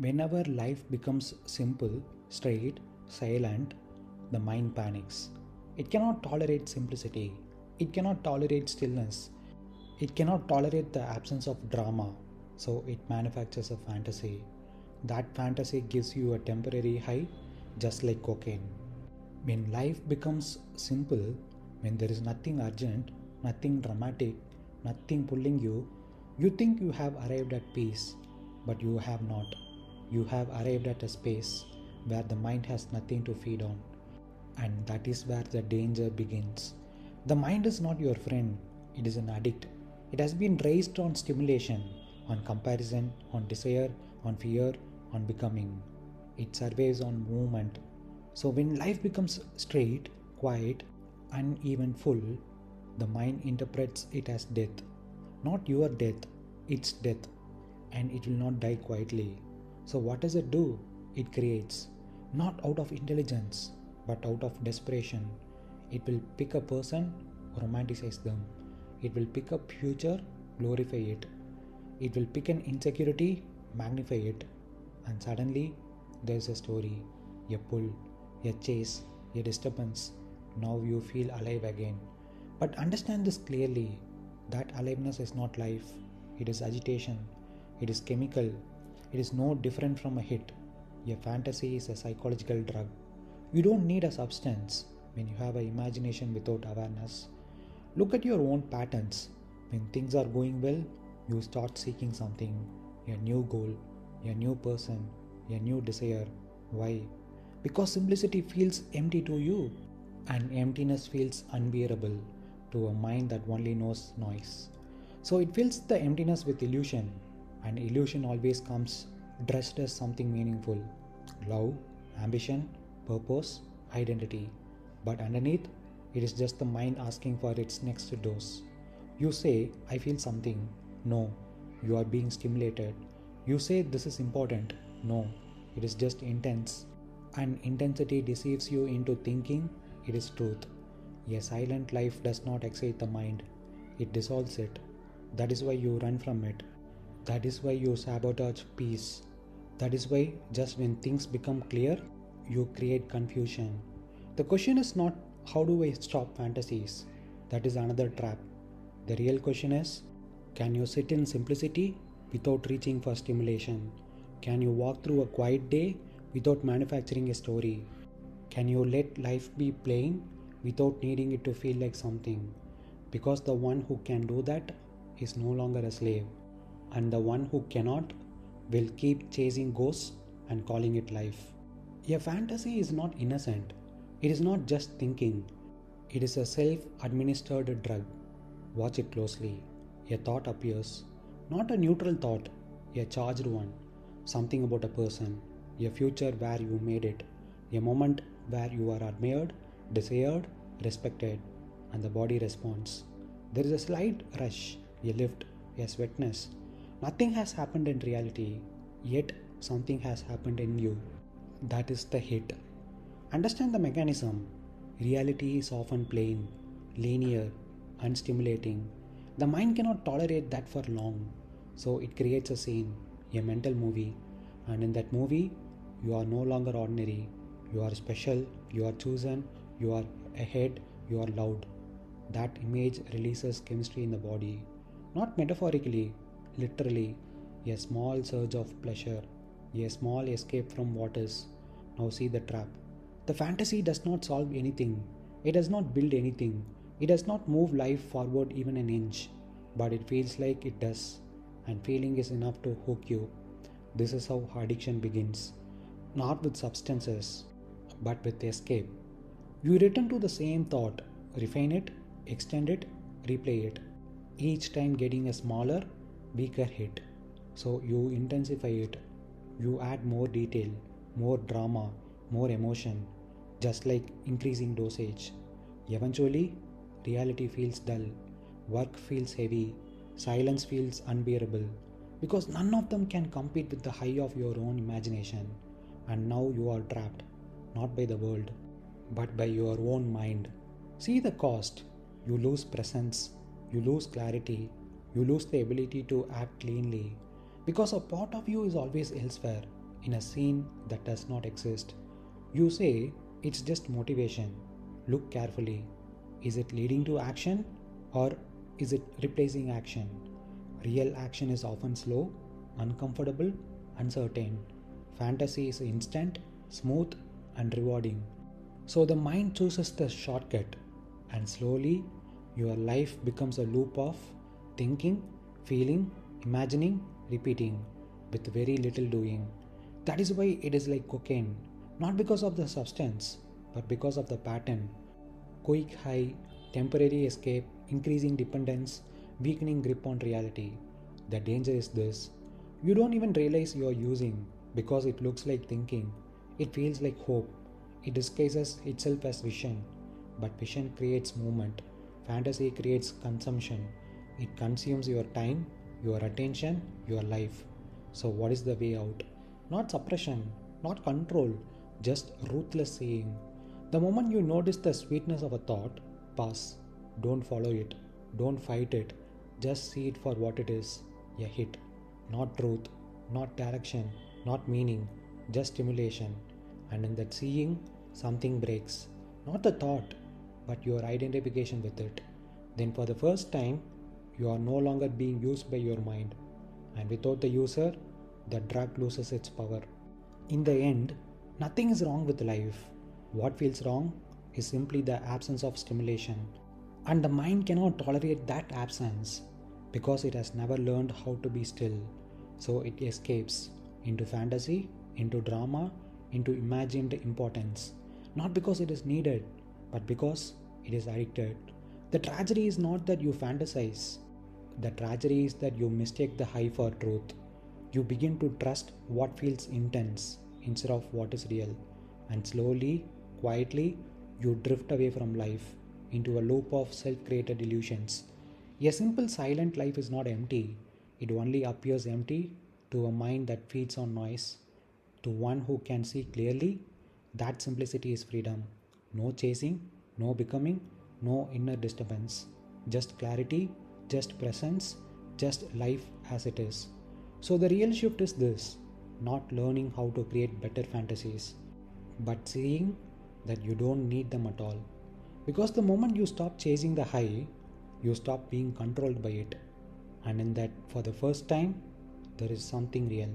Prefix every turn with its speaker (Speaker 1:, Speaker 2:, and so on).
Speaker 1: Whenever life becomes simple, straight, silent, the mind panics. It cannot tolerate simplicity. It cannot tolerate stillness. It cannot tolerate the absence of drama. So it manufactures a fantasy. That fantasy gives you a temporary high, just like cocaine. When life becomes simple, when there is nothing urgent, nothing dramatic, nothing pulling you, you think you have arrived at peace, but you have not. You have arrived at a space where the mind has nothing to feed on. And that is where the danger begins. The mind is not your friend, it is an addict. It has been raised on stimulation, on comparison, on desire, on fear, on becoming. It survives on movement. So when life becomes straight, quiet, uneven, full, the mind interprets it as death. Not your death, its death. And it will not die quietly. So what does it do? It creates, not out of intelligence, but out of desperation. It will pick a person, romanticize them. It will pick up future, glorify it. It will pick an insecurity, magnify it. And suddenly, there's a story, a pull, a chase, a disturbance. Now you feel alive again. But understand this clearly, that aliveness is not life. It is agitation. It is chemical. It is no different from a hit. A fantasy is a psychological drug. You don't need a substance when you have an imagination without awareness. Look at your own patterns. When things are going well, you start seeking something, a new goal, a new person, a new desire. Why? Because simplicity feels empty to you, and emptiness feels unbearable to a mind that only knows noise. So it fills the emptiness with illusion, and illusion always comes dressed as something meaningful: love, ambition, purpose, identity. But underneath, it is just the mind asking for its next dose. You say, I feel something. No, you are being stimulated. You say this is important. No, it is just intense. And intensity deceives you into thinking it is truth. A silent life does not excite the mind, it dissolves it. That is why you run from it. That is why you sabotage peace. That is why, just when things become clear, you create confusion. The question is not, how do I stop fantasies? That is another trap. The real question is, can you sit in simplicity without reaching for stimulation? Can you walk through a quiet day without manufacturing a story? Can you let life be plain without needing it to feel like something? Because the one who can do that is no longer a slave, and the one who cannot will keep chasing ghosts and calling it life. A fantasy is not innocent. It is not just thinking. It is a self-administered drug. Watch it closely. A thought appears. Not a neutral thought, a charged one. Something about a person, a future where you made it, a moment where you are admired, desired, respected, and the body responds. There is a slight rush, a lift, a sweetness. Nothing has happened in reality, yet something has happened in you. That is the hit. Understand the mechanism. Reality is often plain, linear, unstimulating. The mind cannot tolerate that for long, so it creates a scene, a mental movie, and in that movie, you are no longer ordinary. You are special, you are chosen, you are ahead, you are loud. That image releases chemistry in the body, not metaphorically, literally. A small surge of pleasure, a small escape from what is. Now see the trap. The fantasy does not solve anything. It does not build anything. It does not move life forward even an inch. But it feels like it does. And feeling is enough to hook you. This is how addiction begins. Not with substances, but with escape. You return to the same thought, refine it, extend it, replay it. Each time getting a smaller, weaker hit. So you intensify it. You add more detail, more drama, more emotion, just like increasing dosage. Eventually, reality feels dull, work feels heavy, silence feels unbearable, because none of them can compete with the high of your own imagination. And now you are trapped, not by the world, but by your own mind. See the cost. You lose presence, you lose clarity, you lose the ability to act cleanly, because a part of you is always elsewhere, in a scene that does not exist. You say it's just motivation. Look carefully. Is it leading to action or is it replacing action? Real action is often slow, uncomfortable, uncertain. Fantasy is instant, smooth, and rewarding. So the mind chooses the shortcut, and slowly your life becomes a loop of thinking, feeling, imagining, repeating, with very little doing. That is why it is like cocaine, not because of the substance, but because of the pattern. Quick high, temporary escape, increasing dependence, weakening grip on reality. The danger is this: you don't even realize you are using because it looks like thinking, it feels like hope, it disguises itself as vision. But vision creates movement, fantasy creates consumption. It consumes your time, your attention, your life. So, what is the way out? Not suppression, not control, just ruthless seeing. The moment you notice the sweetness of a thought, pass. Don't follow it, don't fight it, just see it for what it is: a hit. Not truth, not direction, not meaning, just stimulation. And in that seeing, something breaks. Not the thought, but your identification with it. Then, for the first time, you are no longer being used by your mind. And without the user, the drug loses its power. In the end, nothing is wrong with life. What feels wrong is simply the absence of stimulation. And the mind cannot tolerate that absence because it has never learned how to be still. So it escapes into fantasy, into drama, into imagined importance. Not because it is needed, but because it is addicted. The tragedy is not that you fantasize. The tragedy is that you mistake the high for truth. You begin to trust what feels intense instead of what is real. And slowly, quietly, you drift away from life into a loop of self-created illusions. A simple silent life is not empty. It only appears empty to a mind that feeds on noise. To one who can see clearly, that simplicity is freedom. No chasing, no becoming, no inner disturbance. Just clarity, just presence, just life as it is. So the real shift is this: not learning how to create better fantasies, but seeing that you don't need them at all. Because the moment you stop chasing the high, you stop being controlled by it. And in that, for the first time, there is something real.